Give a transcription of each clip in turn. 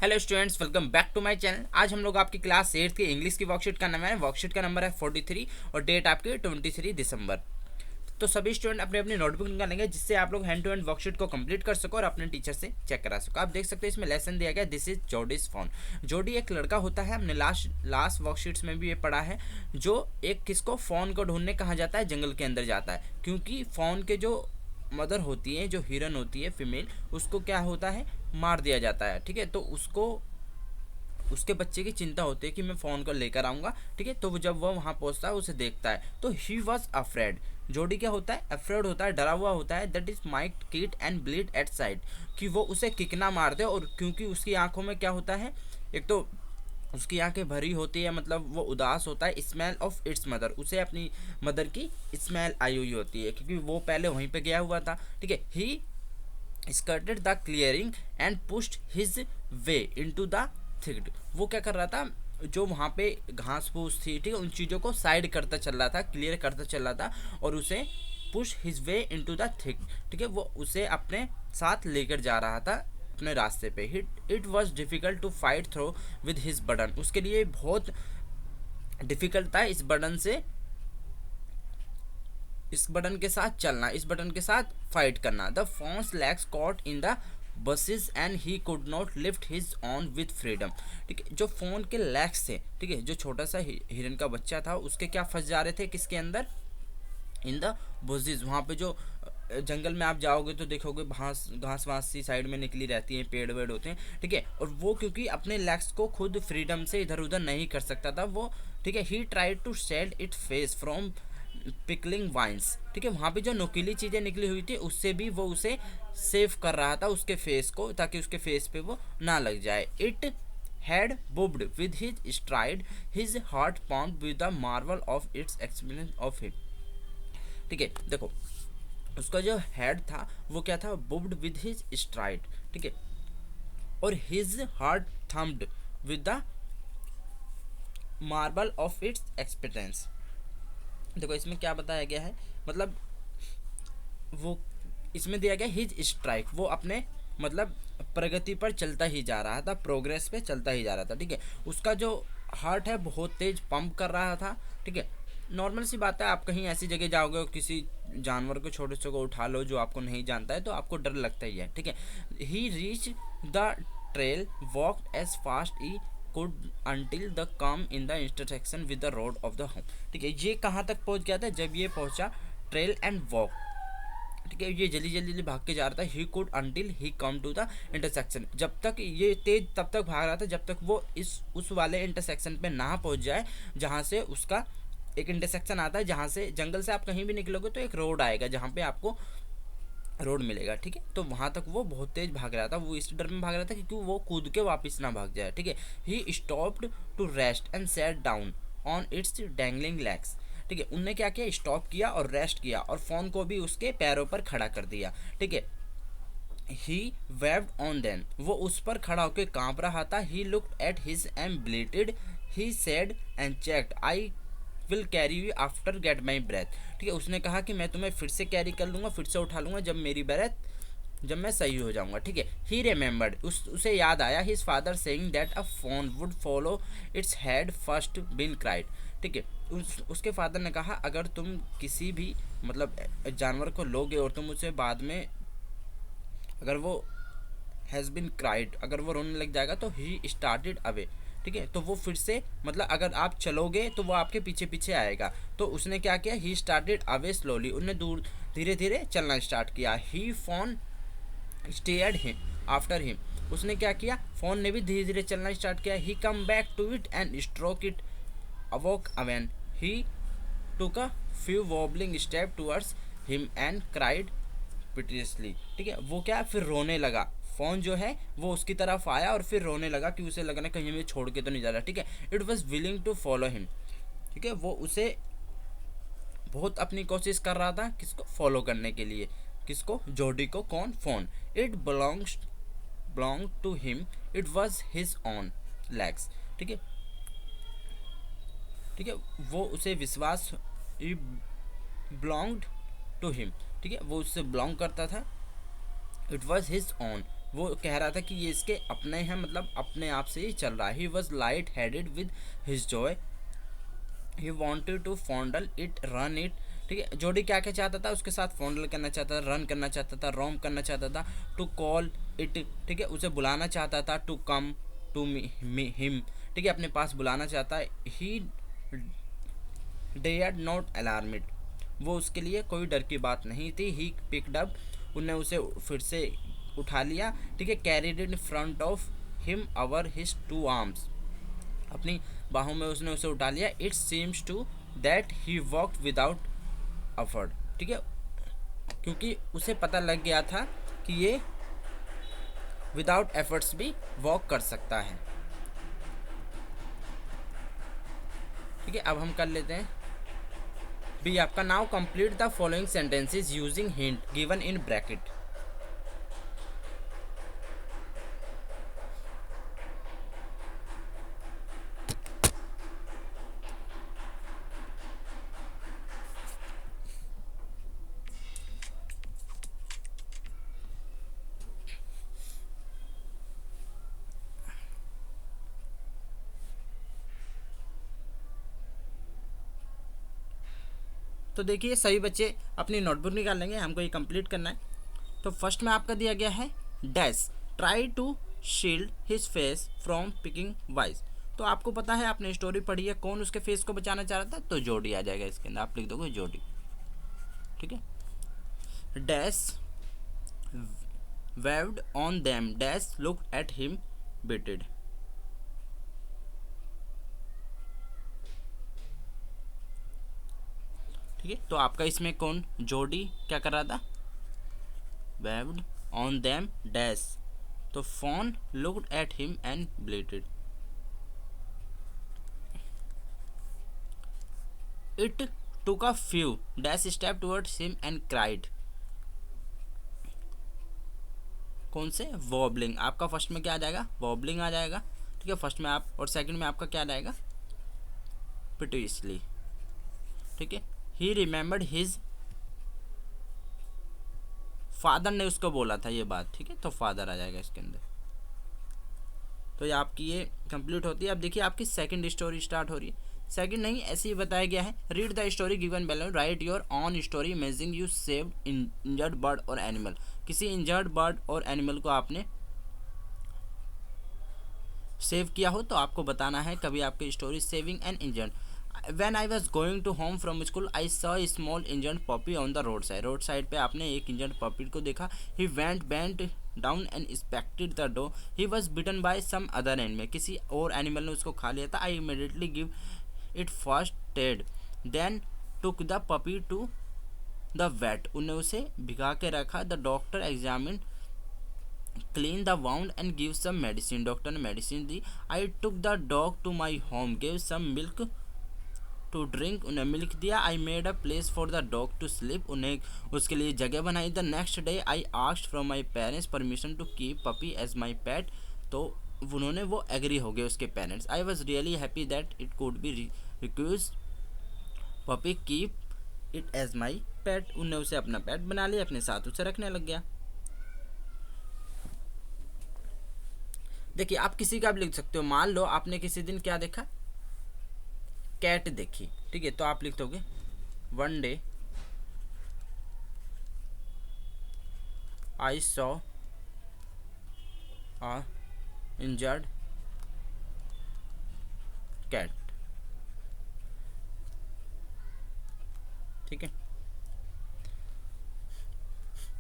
Hello students, welcome back to my channel. आज हम लोग आपकी क्लास 8th की इंग्लिश की वर्कशीट का नाम है, वर्कशीट का नंबर है 43 और डेट आपकी 23 दिसंबर। तो सभी स्टूडेंट अपने अपनी नोटबुक निकालेंगे जिससे आप लोग हैंड टू हैंड वर्कशीट को कंप्लीट कर सको और अपने टीचर से चेक करा सको। आप देख सकते हैं इसमें लेसन दिया गया, दिस इज जोडीज फोन। जोडी एक लड़का होता है, हमने लास्ट वर्कशीट्स में भी ये पढ़ा है, जो एक किसको फोन को ढूंढने कहा जाता है, जंगल के अंदर जाता है, क्योंकि फोन के जो मदर होती है, जो हिरन होती है फीमेल, उसको क्या होता है, मार दिया जाता है। ठीक है, तो उसको उसके बच्चे की चिंता होती है कि मैं फ़ोन को लेकर आऊँगा। ठीक है, तो वो जब वह वहाँ पहुँचता है उसे देखता है तो ही वॉज अफ्रेड। जोडी क्या होता है, अफ्रेड होता है, डरा हुआ होता है, that is might kit and bleed at side, कि वो उसे किकना मार दे। और क्योंकि उसकी आंखों में क्या होता है, एक तो उसकी आंखें भरी होती है, मतलब वो उदास होता है, स्मेल ऑफ इट्स मदर, उसे अपनी मदर की स्मेल आई हुई होती है क्योंकि वो पहले वहीं पे गया हुआ था। ठीक है, ही skirted the clearing and pushed his way into the thick. वो क्या कर रहा था, जो वहाँ पे घास फूस थी, ठीक है, उन चीज़ों को साइड करता चल रहा था, क्लियर करता चल रहा था, और उसे push his way into the thick, ठीक है, वो उसे अपने साथ लेकर जा रहा था अपने रास्ते पे। It was difficult to fight through with his button, उसके लिए बहुत डिफ़िकल्ट था इस बटन के साथ चलना, इस बटन के साथ फाइट करना। The phones legs caught in the buses and he could not lift his on with freedom. ठीक है, जो फोन के लेग्स थे, ठीक है, जो छोटा सा हिरन का बच्चा था, उसके क्या फंस जा रहे थे, किसके अंदर, इन द बुजेज। वहाँ पे जो जंगल में आप जाओगे तो देखोगे घास घास वास सी साइड में निकली रहती हैं, पेड़ वेड़ होते हैं। ठीक है, और वो क्योंकि अपने लेग्स को खुद फ्रीडम से इधर उधर नहीं कर सकता था वो। ठीक है, he tried to shield it face from prickling vines. ठीक है, वहाँ पे जो नुकीली चीज़ें निकली हुई थी उससे भी वो उसे सेव कर रहा था, उसके फेस को, ताकि उसके फेस पे वो ना लग जाए। It had bobbed with his stride, his heart pumped with the marvel of its experience of hit. ठीक है, देखो उसका जो हेड था वो क्या था, बुब्ड विद हिज स्ट्राइड। ठीक है, और his heart thumped with the marble of its experience. देखो इसमें क्या बताया गया है, मतलब वो इसमें दिया गया हिज स्ट्राइक, वो अपने मतलब प्रगति पर चलता ही जा रहा था, प्रोग्रेस पे चलता ही जा रहा था। ठीक है, उसका जो हार्ट है बहुत तेज पंप कर रहा था। ठीक है, नॉर्मल सी बात है, आप कहीं ऐसी जगह जाओगे और किसी जानवर को, छोटे से को उठा लो जो आपको नहीं जानता है, तो आपको डर लगता ही है। ठीक है, he reach the trail, walked as fast he could until the come in the intersection with the road of the home. ठीक है, ये कहाँ तक पहुँच गया था, जब ये पहुँचा ट्रेल एंड वॉक। ठीक है, ये जल्दी जल्दी भाग के जा रहा था, he could until he come to the intersection, जब तक ये तेज तब तक भाग रहा था जब तक वो उस वाले इंटरसेक्शन पे ना पहुंच जाए, जहाँ से उसका एक इंटरसेक्शन आता है, जहाँ से जंगल से आप कहीं भी निकलोगे तो एक रोड आएगा जहाँ पे आपको रोड मिलेगा। ठीक है, तो वहाँ तक वो बहुत तेज भाग रहा था, वो इस डर में भाग रहा था क्योंकि वो कूद के वापस ना भाग जाए। ठीक है, he stopped to rest and set down on its dangling legs. ठीक है, उनने क्या किया, स्टॉप किया और रेस्ट किया, और फोन को भी उसके पैरों पर खड़ा कर दिया। ठीक है, ही वेव्ड ऑन देन, वो उस पर खड़ा होकर कांप रहा था। He looked at his him bleated, he said and checked, I will carry you after get my breath. ठीक है, उसने कहा कि मैं तुम्हें फिर से कैरी कर लूँगा, फिर से उठा लूँगा जब मेरी ब्रेथ, जब मैं सही हो जाऊंगा। ठीक है, ही रिमेंबर्ड, उसे याद आया, his father saying that a fawn would follow its head first been cried. ठीक है, उसके फादर ने कहा अगर तुम किसी भी मतलब जानवर को लोगे और तुम उसे बाद में अगर वो हैज़ बिन क्राइड, अगर वो रोने लग जाएगा तो ही स्टार्टेड अवे। ठीक है, तो वो फिर से मतलब अगर आप चलोगे तो वो आपके पीछे पीछे आएगा। तो उसने क्या किया, ही स्टार्टेड अवे स्लोली, उन्हें दूर धीरे धीरे चलना स्टार्ट किया। He fawn stared him after him, उसने क्या किया, फोन ने भी धीरे धीरे चलना स्टार्ट किया। He come back to it and stroke it awoke again, he took a few wobbling step towards him and cried piteously. ठीक है, वो क्या फिर रोने लगा, फोन जो है वो उसकी तरफ आया और फिर रोने लगा कि उसे लगा ना कहीं हमें छोड़ के तो नहीं जा रहा। ठीक है, it was willing to follow him. ठीक है, वो उसे बहुत अपनी कोशिश कर रहा था किसको फॉलो करने के लिए, किसको, जोडी को, कौन, fawn. It belong to him, it was his own legs. ठीक है, ठीक है, वो उसे विश्वास, बिलोंग्ड टू हिम, ठीक है, वो उससे बिलोंग करता था, इट वॉज हिज ऑन, वो कह रहा था कि ये इसके अपने हैं, मतलब अपने आप से ही चल रहा है। He was light headed with his joy, he wanted to fondle it, run it. ठीक है, जोडी क्या क्या चाहता था, उसके साथ फॉन्डल करना चाहता था, रन करना चाहता था, रोम करना चाहता था, टू कॉल इट, ठीक है, उसे बुलाना चाहता था, टू कम टू हिम, ठीक है, अपने पास बुलाना चाहता है। ही डेयर्ड नॉट अलार्म इट, वो उसके लिए कोई डर की बात नहीं थी। ही पिक्ड अप, उन्हें उसे फिर से उठा लिया, ठीक है, carried in front of him over his two arms, अपनी बाहों में उसने उसे उठा लिया। It seems to that he walked without effort, ठीक है, क्योंकि उसे पता लग गया था कि ये विदाउट एफर्ट्स भी वॉक कर सकता है। ठीक है, अब हम कर लेते हैं बी आपका। Now complete the following sentences using hint given in bracket. तो देखिए सभी बच्चे अपनी नोटबुक निकाल लेंगे, हमको ये कंप्लीट करना है। तो फर्स्ट में आपका दिया गया है dash, try to shield his face from picking wise. तो आपको पता है, आपने स्टोरी पढ़ी है, कौन उसके फेस को बचाना चाह रहा था, तो जोडी आ जाएगा इसके अंदर, आप लिख दोगे जोडी। ठीक है, dash waved on them, dash look at him bleated. ठीक है, तो आपका इसमें कौन जोडी क्या कर रहा था, वेव्ड ऑन देम डैश, तो fawn looked at him and bleated. It took a few dash step towards him and cried, कौन से, वॉबलिंग। आपका फर्स्ट में क्या आ जाएगा, वॉबलिंग आ जाएगा। ठीक है, फर्स्ट में आप, और सेकंड में आपका क्या आ जाएगा, पिटुइसली। ठीक है, ही रिमेंबर्ड हिज, फादर ने उसको बोला था ये बात। ठीक है, तो फादर आ जाएगा इसके अंदर। तो ये आपकी ये कंप्लीट होती है। अब देखिए आपकी सेकंड स्टोरी स्टार्ट हो रही है। सेकंड नहीं, ऐसे ही बताया गया है, read the story given below, write your own story imagining you saved injured bird और एनिमल। किसी इंजर्ड बर्ड और एनिमल को आपने सेव किया हो तो आपको बताना है कभी आपकी story saving an injured. When I was going to home from school, I saw a small injured puppy on the roadside. Road side पे आपने एक इंजर्ड पपी को देखा। He bent down and inspected the dog. He was bitten by some other animal. किसी और animal ने उसको खा लिया था। I immediately give it first aid. Then took the puppy to the vet. उन्हें उसे भिगा के रखा। The doctor examined, clean the wound and give some medicine. Doctor ने मेडिसिन दी। I took the dog to my home, gave some milk to drink, उन्हें milk दिया। I made a place for the dog to sleep, उन्हें उसके लिए जगह बनाई। The next day I asked from my parents permission to keep puppy as my pet, तो उन्होंने वो एग्री हो गए उसके parents. I was really happy that it could be रिक्यूज puppy keep it as my pet, उन्हें उसे अपना पेट बना लिया, अपने साथ उसे रखने लग गया। देखिए आप किसी का भी लिख सकते हो, मान लो आपने किसी दिन क्या देखा, कैट देखी। ठीक है, तो आप लिख दोगे one day I saw a injured cat. ठीक है,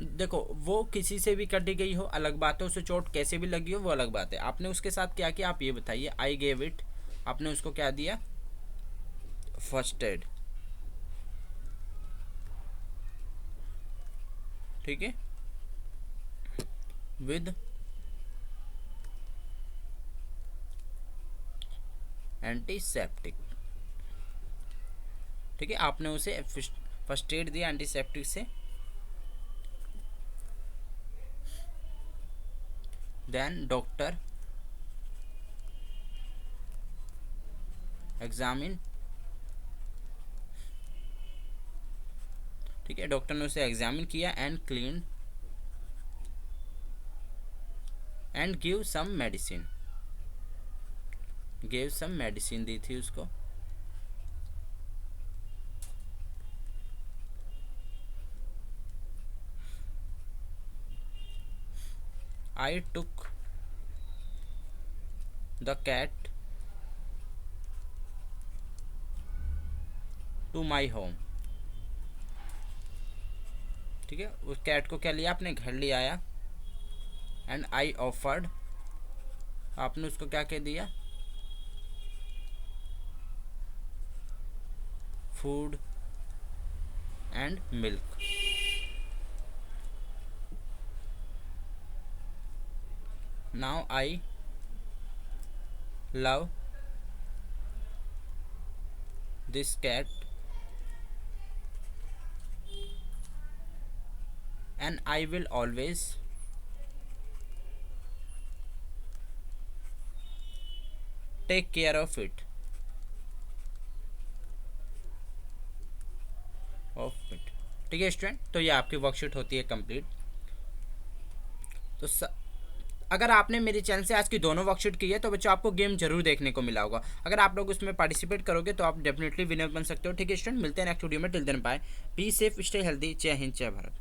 देखो वो किसी से भी कटी गई हो अलग बात है, उसे चोट कैसे भी लगी हो वो अलग बात है। आपने उसके साथ क्या किया आप ये बताइए। आई गेव इट, आपने उसको क्या दिया, फर्स्ट एड। ठीक है, विद एंटीसेप्टिक। ठीक है, आपने उसे फर्स्ट एड दिया एंटीसेप्टिक से। देन डॉक्टर एग्जामिन, ठीक है, डॉक्टर ने उसे एग्जामिन किया and clean and give some medicine, give some medicine दी थी उसको। I took the cat to my home. ठीक है, उस कैट को क्या लिया, अपने घर ले आया। एंड आई ऑफर्ड, आपने उसको क्या कह दिया, food and milk. Now I love this cat and I will always take care of it, ठीक है स्टूडेंट। तो ये आपकी वर्कशीट होती है कंप्लीट। तो अगर आपने मेरे चैनल से आज की दोनों वर्कशीट की है तो बच्चों आपको गेम जरूर देखने को मिला होगा। अगर आप लोग उसमें पार्टिसिपेट करोगे तो आप डेफिनेटली विनर बन सकते हो। ठीक है स्टूडेंट, मिलते हैं नेक्स्ट वीडियो में। Till then bye, be safe, stay healthy. जय हिंद, जय भारत।